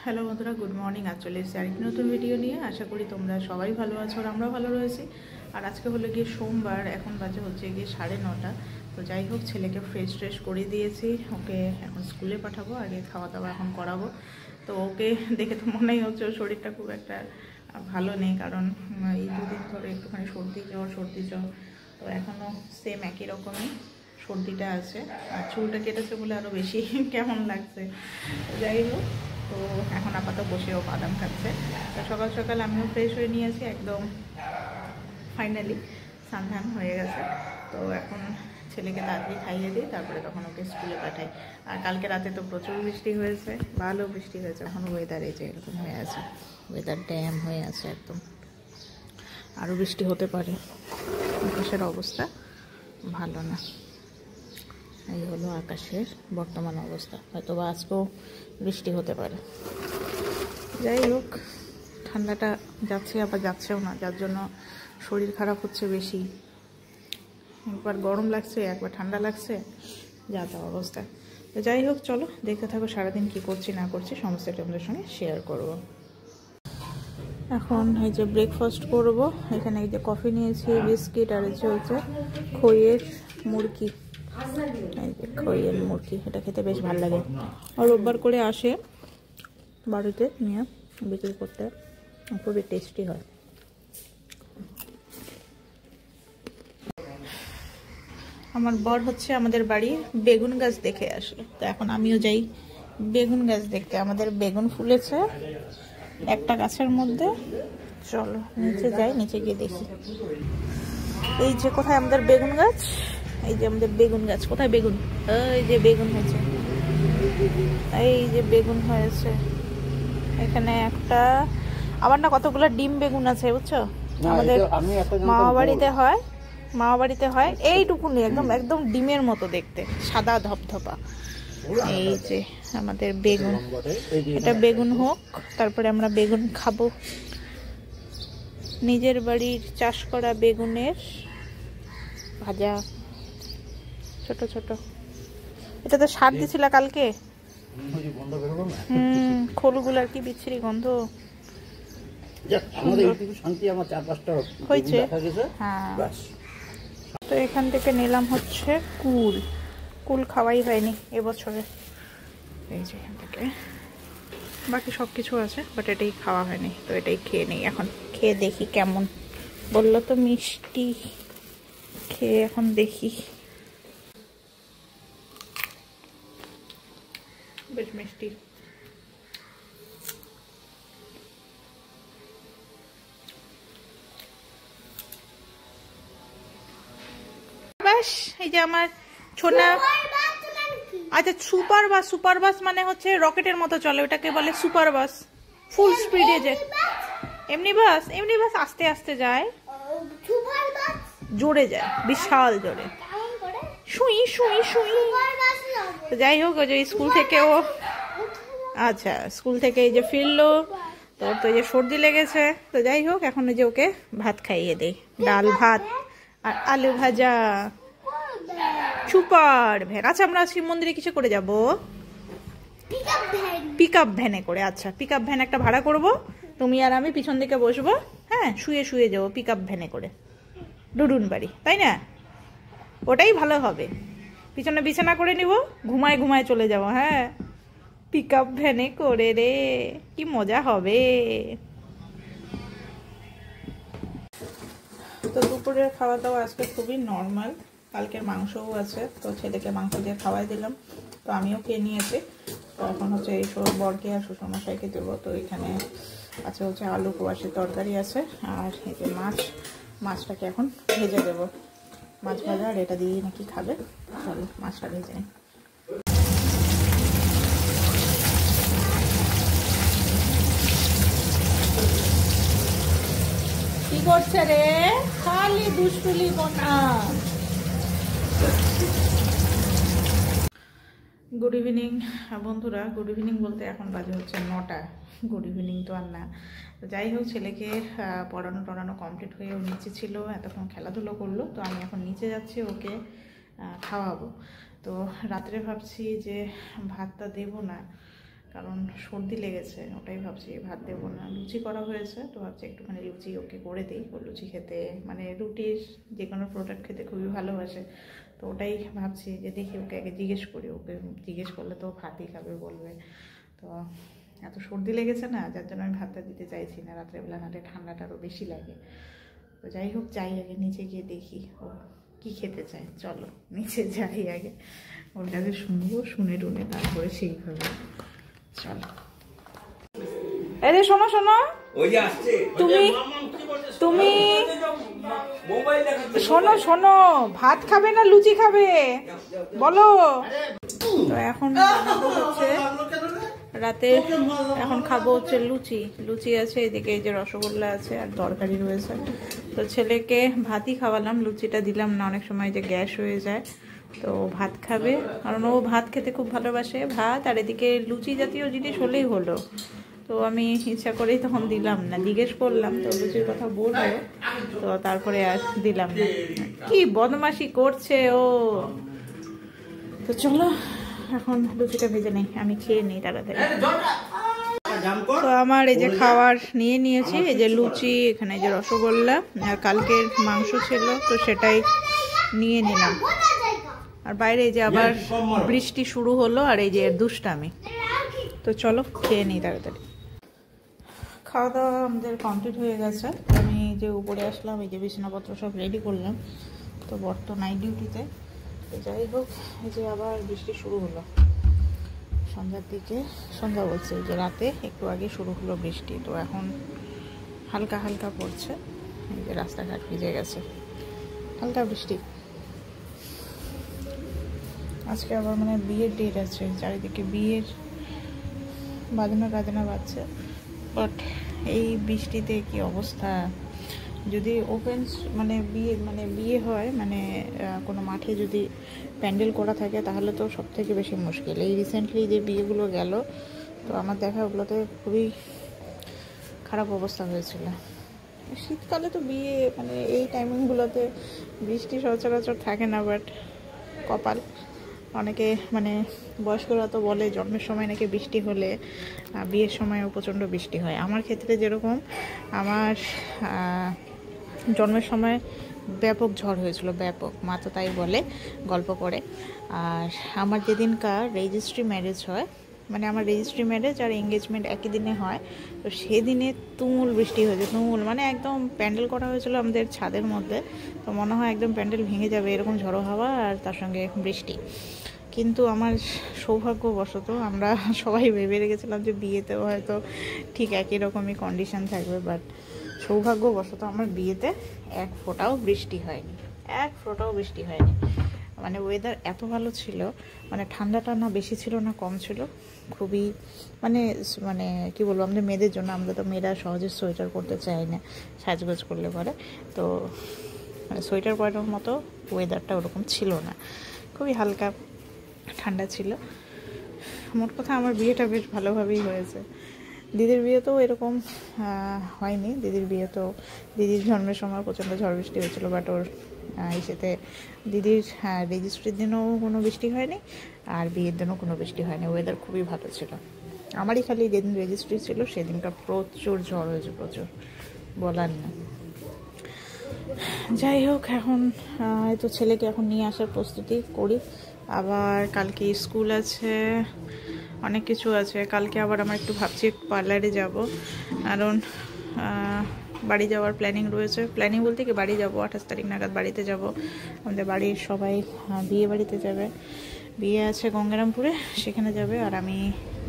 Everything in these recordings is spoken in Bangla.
হ্যালো বন্ধুরা, গুড মর্নিং। আজ চলে এসেছি আরেকটি নতুন ভিডিও নিয়ে। আশা করি তোমরা সবাই ভালো আছো আর আমরাও ভালো রয়েছি। আর আজকে হলো গিয়ে সোমবার, এখন বাজে হচ্ছে গিয়ে 9:30। তো যাই হোক, ছেলেকে ফ্রেশ করে দিয়েছি, ওকে এখন স্কুলে পাঠাবো, আগে খাওয়া দাওয়া এখন করাবো। তো ওকে দেখে তো মনেই হচ্ছে ওর শরীরটা খুব একটা ভালো নেই, কারণ এই দুদিন ধরে একটুখানি সর্দি জ্বর। তো এখনও সেম একই রকমই সর্দিটা আছে, আর চুলটা কেটেছে বলে আরও বেশি কেমন লাগছে। যাই হোক, তো এখন আপাতত বসেও বাদাম খাচ্ছে। তো সকাল সকাল আমিও ফ্রেশ হয়ে নিয়েছি, একদম ফাইনালি স্নান হয়ে গেছে। তো এখন ছেলেকে তাড়াতাড়ি খাইয়ে দিই, তারপরে তখন ওকে স্কুলে পাঠাই। আর কালকে রাতে তো প্রচুর বৃষ্টি হয়েছে, ভালো বৃষ্টি হয়েছে। এখন ওয়েদার এই যে এরকম হয়ে আছে, ওয়েদার ড্যাম হয়ে আছে একদম, আরও বৃষ্টি হতে পারে। আকাশের অবস্থা ভালো না, এই হলো আকাশের বর্তমান অবস্থা। হয়তো বা আজকেও বৃষ্টি হতে পারে। যাই হোক, ঠান্ডাটা যাচ্ছে আবার যাচ্ছেও না, যার জন্য শরীর খারাপ হচ্ছে বেশি। একবার গরম লাগছে, একবার ঠান্ডা লাগছে, যা তা অবস্থা। তো যাই হোক, চলো দেখতে থাকো সারাদিন কি করছি না করছি, সমস্তটা আমাদের সঙ্গে শেয়ার করব। এখন এই যে ব্রেকফাস্ট করব। এখানে এই যে কফি নিয়েছি, বিস্কিট, আর এই যে হচ্ছে খইয়ের মুরগি। এই যে খইয়ের মুরগি, এটা খেতে বেশ ভালো লাগে। আর রোববার করে আসে বাড়িতে নিয়ে বিক্রি করতে, খুবই টেস্টি হয়। আমার বর হচ্ছে আমাদের বাড়ির বেগুন গাছ দেখে আসলো, তো এখন আমিও যাই বেগুন গাছ দেখতে। আমাদের বেগুন ফুলেছে একটা গাছের মধ্যে। চলো নিচে যাই, নিচে গিয়ে দেখি। এই যে কোথায় আমাদের বেগুন গাছ, এই যে আমাদের বেগুন গাছ, কোথায় বেগুন? এই যে বেগুন হয়েছে, এই যে বেগুন হয়েছে এখানে একটা। আবার না কতগুলো ডিম বেগুন আছে, বুঝছো? আমাদের মামা বাড়িতে হয় এইটুকুনি, একদম একদম ডিমের মতো দেখতে, সাদা ধপধপা। এই যে আমাদের বেগুন, এটা বেগুন হোক, তারপরে আমরা বেগুন খাবো। নিজের বাড়ির চাষ করা বেগুনের ভাজা, ছোট ছোট। এটা তো সার দিছিল কালকে। খোলগুলো আর কি বিচ্ছিরি গন্ধ হয়েছে। হ্যাঁ, তো এখান থেকে নিলাম হচ্ছে কুল খাওয়াই হয়নি এবছরে। এই যে এখান থেকে বাকি সব কিছু আছে, বাট এটাই খাওয়া হয়নি, তো এটাই খেয়ে নেই। এখন খেয়ে দেখি কেমন। বললো তো মিষ্টি, খেয়ে এখন দেখি। বেশ মিষ্টি। বাস, এই যে আমার ছোনা। আচ্ছা, সুপার বাস মানে হচ্ছে রকেটের মতো চলে, ওটাকে বলে সুপার বাস। ফুল স্পিডে যায়। এমনি বাস আস্তে আস্তে যায়, জোরে যায়, বিশাল জোরে, শুই শুই শুই। তো যাই হোক, ওই যে স্কুল থেকে ও, আচ্ছা স্কুল থেকে এই যে ফিরলো, তোর তো এই যে সর্দি লেগেছে। তো যাই হোক, এখন ওই যে ওকে ভাত খাইয়ে দেই, ডাল ভাত আর আলু ভাজা। Super van. আচ্ছা, আমরা শিব মন্দিরে কিসে করে যাব? পিক আপ ভ্যানে করে। আচ্ছা, পিক আপ ভ্যান একটা ভাড়া করব, তুমি আর আমি পিছন দিকে বসবো। হ্যাঁ, শুয়ে শুয়ে যাবো পিক আপ ভ্যানে করে ডুডুন বাড়ি, তাই না? ওটাই ভালো হবে। পিছনে বিছানা করে নিব, ঘুমায় চলে যাব। হ্যাঁ, পিক আপ ভ্যানে করে রে, কি মজা হবে। তো দুপুরের খাওয়া দাওয়া আজকে খুবই নর্মাল। কালকের মাংসও আছে, তো ছেলেকে মাংস দিয়ে খাওয়াই দিলাম, তো আমিও খেয়ে নিয়েছি। তো এখন হচ্ছে এই বরকে আর শ্বশুরমশাইকে দেবো। তো এখানে আছে হচ্ছে আলু কোয়াশের তরকারি আছে, আর এই যে মাছটাকে এখন ভেজে দেবো। মাছ ভাজা, আর এটা দিয়ে নাকি খাবে। চলো মাছটা ভেজে নিই। কি করছে রে? খালি দুষ্টুলি বোনা। গুড ইভিনিং বন্ধুরা। গুড ইভিনিং বলতে এখন বাজে হচ্ছে 9টা। গুড ইভিনিং তো আর না। যাই হোক, ছেলেকে পড়ানো কমপ্লিট হয়ে ও নিচে ছিল, এতক্ষণ খেলাধুলো করলো। তো আমি এখন নিচে যাচ্ছি ওকে খাওয়াবো। তো রাত্রে ভাবছি যে ভাতটা দেবো না, কারণ সর্দি লেগেছে, ওটাই ভাবছি ভাত দেবো না। লুচি করা হয়েছে, তো ভাবছি একটুখানি লুচি ওকে করে দিই। ও লুচি খেতে মানে রুটির যে কোনো প্রোডাক্ট খেতে খুবই ভালোবাসে, তো ওটাই ভাবছি যে দেখি ওকে আগে জিজ্ঞেস করি। ওকে জিজ্ঞেস করলে তো ভাতই খাবে বলবে। তো এত সর্দি লেগেছে না, যার জন্য আমি ভাতটা দিতে চাইছি না রাত্রেবেলা, নাহলে ঠান্ডাটা আরও বেশি লাগে। তো যাই হোক, যাই আগে নিচে গিয়ে দেখি ও কী খেতে চায়। চলো নিচে যাই আগে, ওর কাছে শুনবো, শুনে টুনে তারপরে সেইভাবে। চলো। আরে শোনো শোনো, তুমি তুমি শোনো শোনো, ভাত খাবে না লুচি খাবে বলো? তো এখন হচ্ছে রাতে, এখন খাবো হচ্ছে লুচি। লুচি আছে এদিকে, এই যে রসগোল্লা আছে আর তরকারি রয়েছে। তো ছেলেকে ভাতই খাওয়ালাম, লুচিটা দিলাম না, অনেক সময় যে গ্যাস হয়ে যায়। তো ভাত খাবে, কারণ ও ভাত খেতে খুব ভালোবাসে। ভাত আর এদিকে লুচি জাতীয় জিনিস হলেই হলো। তো আমি ইচ্ছা করেই তখন দিলাম না, জিজ্ঞেস করলাম তো লুচির কথা বলবো, তো তারপরে আর দিলাম না। কি বদমাশি করছে ও। তো চলো এখন লুচিটা ভেজে নেই, আমি খেয়ে নিই তাড়াতাড়ি। তো আমার এই যে খাবার নিয়ে নিয়েছি, এই যে লুচি, এখানে এই যে রসগোল্লা, আর কালকের মাংস ছিল তো সেটাই নিয়ে নিলাম। আর বাইরে এই যে আবার বৃষ্টি শুরু হলো, আর এই যে দুষ্টামি। তো চলো খেয়ে নিই তাড়াতাড়ি। খাওয়া দাওয়া আমাদের কমপ্লিট হয়ে গেছে। আমি যে উপরে আসলাম, এই যে বিছানাপত্র সব রেডি করলাম। তো বর্ত নাইট ডিউটিতে। তো যাই হোক, এই যে আবার বৃষ্টি শুরু হলো সন্ধ্যার দিকে, সন্ধ্যা বলছে এই যে রাতে একটু আগে শুরু হলো বৃষ্টি। তো এখন হালকা হালকা পড়ছে, এই যে রাস্তাঘাট ভিজে গেছে, হালকা বৃষ্টি। আজকে আবার মানে বিয়ের ডেট আছে, চারিদিকে বিয়ের বাজনা টাজনা বাজছে। বাট এই বৃষ্টিতে কি অবস্থা। যদি ওপেন মানে বিয়ে হয়, মানে কোনো মাঠে যদি প্যান্ডেল করা থাকে, তাহলে তো সব থেকে বেশি মুশকিল। এই রিসেন্টলি যে বিয়েগুলো গেল, তো আমার দেখা ওগুলোতে খুবই খারাপ অবস্থা হয়েছিল। শীতকালে তো বিয়ে মানে এই টাইমিংগুলোতে বৃষ্টি সচরাচর থাকে না, বাট কপাল। অনেকে মানে বয়স্করা তো বলে জন্মের সময় নাকি বৃষ্টি হলে বিয়ের সময়ও প্রচণ্ড বৃষ্টি হয়। আমার ক্ষেত্রে যেরকম, আমার জন্মের সময় ব্যাপক ঝড় হয়েছিল, ব্যাপক, মা তো তাই বলে গল্প করে। আর আমার যেদিনকার রেজিস্ট্রি ম্যারেজ হয়, মানে আমার রেজিস্ট্রি ম্যারেজ আর এঙ্গেজমেন্ট একই দিনে হয়, তো সেদিনে তুমুল বৃষ্টি হয়েছে, তুমুল মানে একদম প্যান্ডেল করা হয়েছিল আমাদের ছাদের মধ্যে। তো মনে হয় একদম প্যান্ডেল ভেঙে যাবে, এরকম ঝড়ো হাওয়া আর তার সঙ্গে বৃষ্টি। কিন্তু আমার সৌভাগ্যবশত আমরা সবাই ভেবে রেখেছিলাম যে বিয়েতেও হয়তো ঠিক একই রকমই কন্ডিশন থাকবে, বাট সৌভাগ্যবশত আমার বিয়েতে এক ফোঁটাও বৃষ্টি হয়নি, এক ফোঁটাও বৃষ্টি হয়নি। মানে ওয়েদার এত ভালো ছিল, মানে ঠান্ডাটা না বেশি ছিল না কম ছিল, খুবই মানে মানে কী বলবো, আমাদের মেয়েদের জন্য, আমরা তো মেয়েরা সহজে সোয়েটার পরতে চাই না সাজগোজ করলে পরে, তো মানে সোয়েটার পরার মতো ওয়েদারটা ওরকম ছিল না, খুবই হালকা ঠান্ডা ছিল। মোট কথা আমার বিয়েটা বেশ ভালোভাবেই হয়েছে। দিদির বিয়েতেও এরকম হয়নি, দিদির বিয়েতেও দিদির জন্মের সময় প্রচণ্ড ঝড় বৃষ্টি হয়েছিল, বাট ওর ইসেতে দিদির রেজিস্ট্রির দিনও কোনো বৃষ্টি হয়নি, আর বিয়ের দিনও কোনো বৃষ্টি হয়নি, ওয়েদার খুবই ভালো ছিল। আমারই খালি যেদিন রেজিস্ট্রি ছিল সেদিনটা প্রচুর ঝড় হয়েছে, প্রচুর, বলার না। যাই হোক, এখন এই তো ছেলেকে এখন নিয়ে আসার প্রস্তুতি করি। আবার কালকে স্কুল আছে, অনেক কিছু আছে। কালকে আবার আমার একটু ভাবছি পার্লারে যাব, কারণ বাড়ি যাওয়ার প্ল্যানিং রয়েছে। প্ল্যানিং বলতে কি, বাড়ি যাব 28 তারিখ নাগাদ বাড়িতে যাব। আমাদের বাড়ির সবাই বিয়ে বাড়িতে যাবে, বিয়ে আছে গঙ্গারামপুরে, সেখানে যাবে। আর আমি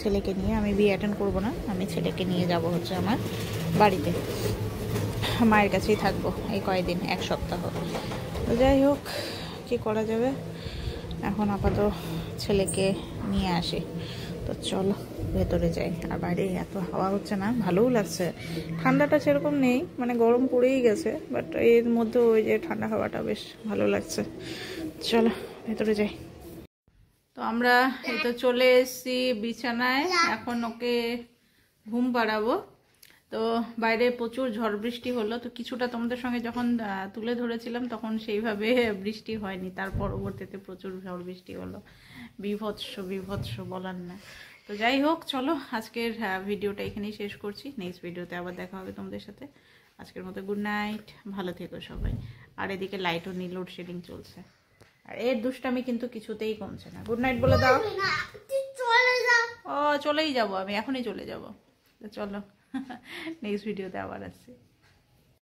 ছেলেকে নিয়ে, আমি বিয়ে অ্যাটেন্ড করবো না, আমি ছেলেকে নিয়ে যাব হচ্ছে আমার বাড়িতে, মায়ের কাছেই থাকবো এই কয়েকদিন, এক সপ্তাহ। তো যাই হোক, কী করা যাবে, এখন আপাতত ছেলেকে নিয়ে আসি। তো চলো ভেতরে যাই। আর বাইরে এত হাওয়া হচ্ছে না, ভালোও লাগছে, ঠান্ডাটা সেরকম নেই, মানে গরম পড়েই গেছে, বাট এর মধ্যে ওই যে ঠান্ডা হাওয়াটা বেশ ভালো লাগছে। চলো ভেতরে যাই। তো আমরা এই তো চলে এসেছি বিছানায়, এখন ওকে ঘুম পাড়াবো। তো বাইরে প্রচুর ঝড় বৃষ্টি হলো, তো কিছুটা তোমাদের সঙ্গে যখন তুলে ধরেছিলাম তখন সেইভাবে বৃষ্টি হয়নি, তার পরবর্তীতে প্রচুর ঝড় বৃষ্টি হলো, বিভৎস বিভৎস বলার না। তো যাই হোক, চলো আজকের ভিডিওটা এখানেই শেষ করছি। নেক্সট ভিডিওতে আবার দেখা হবে তোমাদের সাথে। আজকের মতো গুড নাইট, ভালো থেকো সবাই। আর এদিকে লাইটও নীল, লোডশেডিং চলছে, আর এর দুষ্টামি কিন্তু কিছুতেই কমছে না। গুড নাইট বলে দাও। ও চলেই যাবো, আমি এখনই চলে যাবো। তো চলো, নেক্সট ভিডিওতে আবার আসছি।